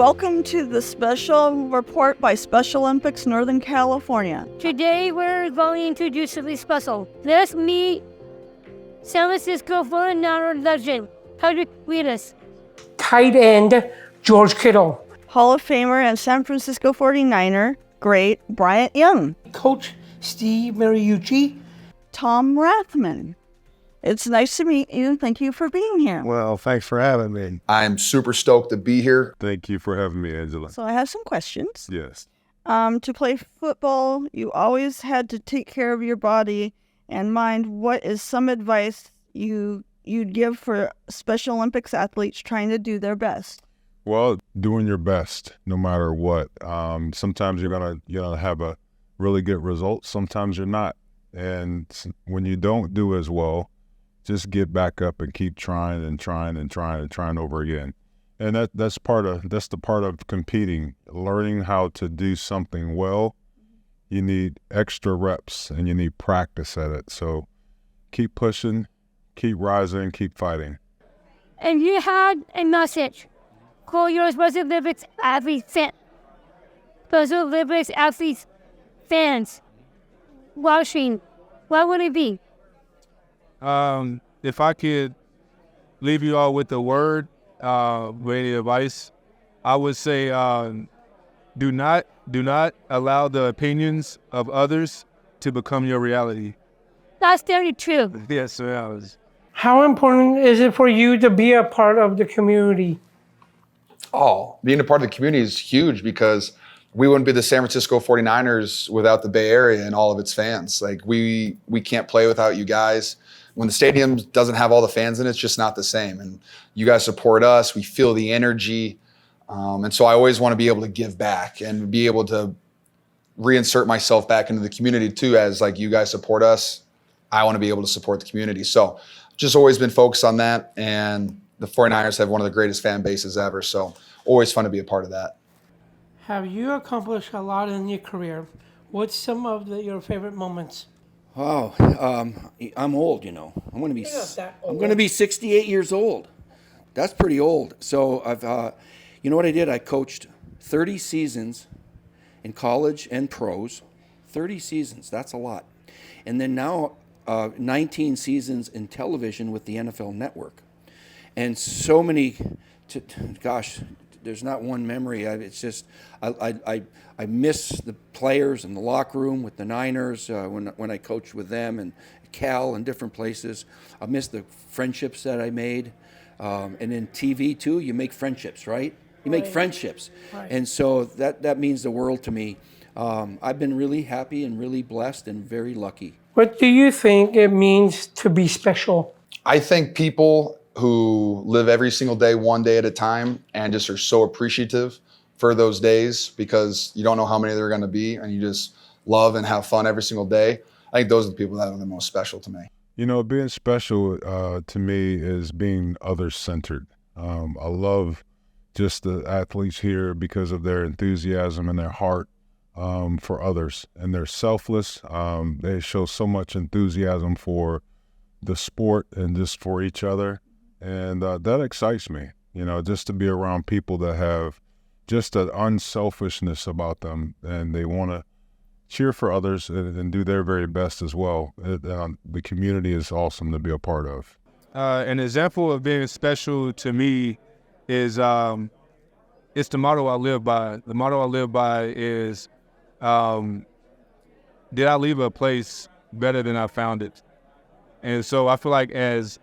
Welcome to the special report by Special Olympics Northern California. Today we're going to introduce something special. Let's meet San Francisco 49er legend, Willis. Tight end, George Kittle. Hall of Famer and San Francisco 49er, great Bryant Young. Coach Steve Mariucci. Tom Rathman. It's nice to meet you. Thank you for being here. Well, thanks for having me. I'm super stoked to be here. Thank you for having me, Angela. So I have some questions. Yes. To play football, you always had to take care of your body and mind. What is some advice you'd give for Special Olympics athletes trying to do their best? Well, doing your best, no matter what. Sometimes you're gonna have a really good result. Sometimes you're not. And when you don't do as well, just get back up and keep trying over again. And that's the part of competing, learning how to do something well. You need extra reps and you need practice at it. So keep pushing, keep rising, keep fighting. And you had a message for your Special Olympics athletes fans watching. What would it be? If I could leave you all with a word, with any advice, I would say do not allow the opinions of others to become your reality. That's very true. Yes, ma'am. How important is it for you to be a part of the community? Oh, being a part of the community is huge because we wouldn't be the San Francisco 49ers without the Bay Area and all of its fans. Like we can't play without you guys. When the stadium doesn't have all the fans in it, it's just not the same. And you guys support us. We feel the energy. And so I always want to be able to give back and be able to reinsert myself back into the community too. As like you guys support us, I want to be able to support the community. So just always been focused on that. And the 49ers have one of the greatest fan bases ever. So always fun to be a part of that. Have you accomplished a lot in your career? What's some of your favorite moments? Oh, I'm old, you know. I'm going to be 68 years old. That's pretty old. So you know what I did? I coached 30 seasons in college and pros. 30 seasons, that's a lot. And then now 19 seasons in television with the NFL Network. And so many, there's not one memory. It's just I miss the players in the locker room with the Niners when I coached with them and Cal and different places. I miss the friendships that I made. And in TV too, you make friendships, right? You make friendships. Right. And so that means the world to me. I've been really happy and really blessed and very lucky. What do you think it means to be special? I think people who live every single day, one day at a time, and just are so appreciative for those days because you don't know how many there are going to be, and you just love and have fun every single day. I think those are the people that are the most special to me. You know, being special to me is being others-centered. I love just the athletes here because of their enthusiasm and their heart for others, and they're selfless. They show so much enthusiasm for the sport and just for each other. And that excites me, you know, just to be around people that have just an unselfishness about them and they want to cheer for others and do their very best as well. The community is awesome to be a part of. An example of being special to me is it's the motto I live by. The motto I live by is, did I leave a place better than I found it? And so I feel like as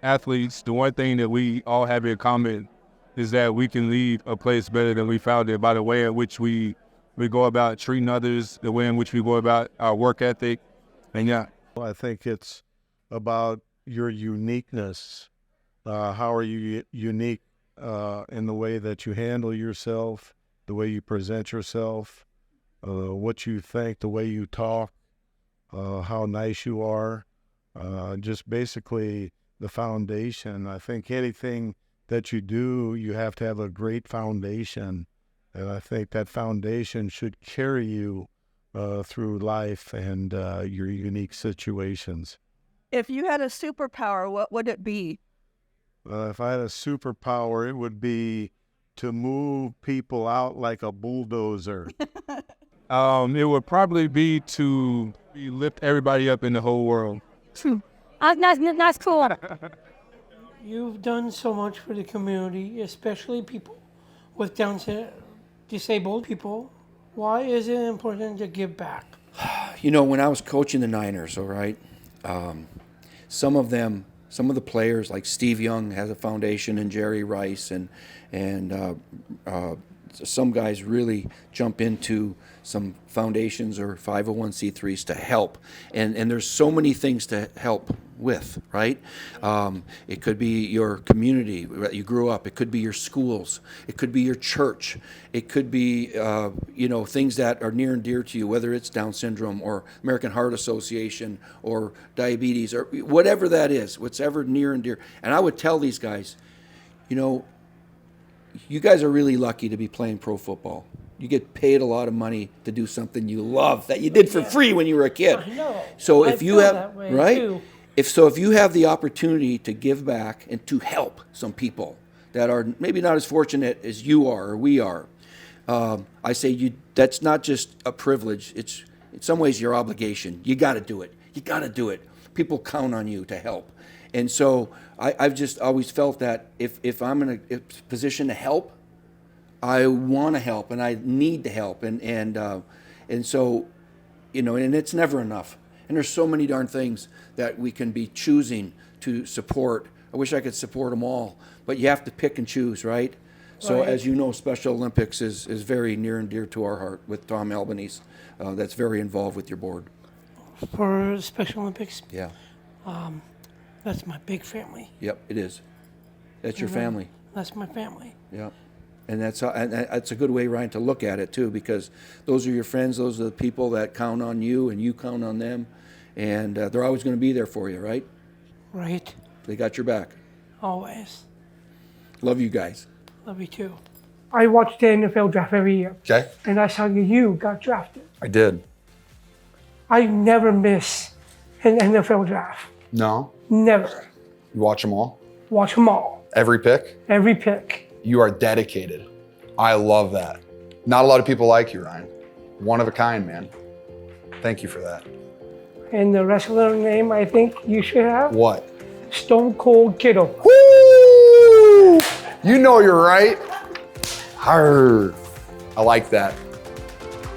athletes, the one thing that we all have in common is that we can leave a place better than we found it by the way in which we go about treating others, the way in which we go about our work ethic. And yeah. I think it's about your uniqueness. How are you unique in the way that you handle yourself, the way you present yourself, what you think, the way you talk, how nice you are. Just basically the foundation. I think anything that you do, you have to have a great foundation. And I think that foundation should carry you through life and your unique situations. If you had a superpower, what would it be? If I had a superpower, it would be to move people out like a bulldozer? It would probably be to lift everybody up in the whole world. That's cool. You've done so much for the community, especially people with disabled people. Why is it important to give back? You know, when I was coaching the Niners, all right, some of the players like Steve Young has a foundation, and Jerry Rice, and some guys really jump into some foundations or 501c3s to help, and there's so many things to help with, right? It could be your community that you grew up. It could be your schools. It could be your church. It could be, things that are near and dear to you, whether it's Down syndrome or American Heart Association or diabetes or whatever that is, whatever near and dear. And I would tell these guys, you guys are really lucky to be playing pro football. You get paid a lot of money to do something you love that you did for free when you were a kid. I know. So I if you feel have, that way, right? too. If you have the opportunity to give back and to help some people that are maybe not as fortunate as you are or we are, I say that's not just a privilege. It's in some ways your obligation. You got to do it. You got to do it. People count on you to help. And so I've just always felt that if I'm in a position to help, I want to help and I need to help. And so, and it's never enough. And there's so many darn things that we can be choosing to support. I wish I could support them all, but you have to pick and choose, right? So Right. as you know, Special Olympics is very near and dear to our heart with Tom Albanese. That's very involved with your board. For Special Olympics, Yeah. that's my big family. Yep, it is. That's your family. That's my family. Yeah. And that's a good way, Ryan, to look at it too, because those are your friends. Those are the people that count on you, and you count on them, and they're always going to be there for you, right? Right. They got your back. Always. Love you guys. Love you too. I watch the NFL draft every year, Okay, and that's how you got drafted. I did. I never miss an NFL draft. No, Never. you watch them all. Watch them all. Every pick. Every pick. You are dedicated. I love that. Not a lot of people like you, Ryan. One of a kind, man. Thank you for that. And the wrestler name I think you should have? What? Stone Cold Kittle. Woo! You know you're right. Arr. I like that.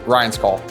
Ryan's call.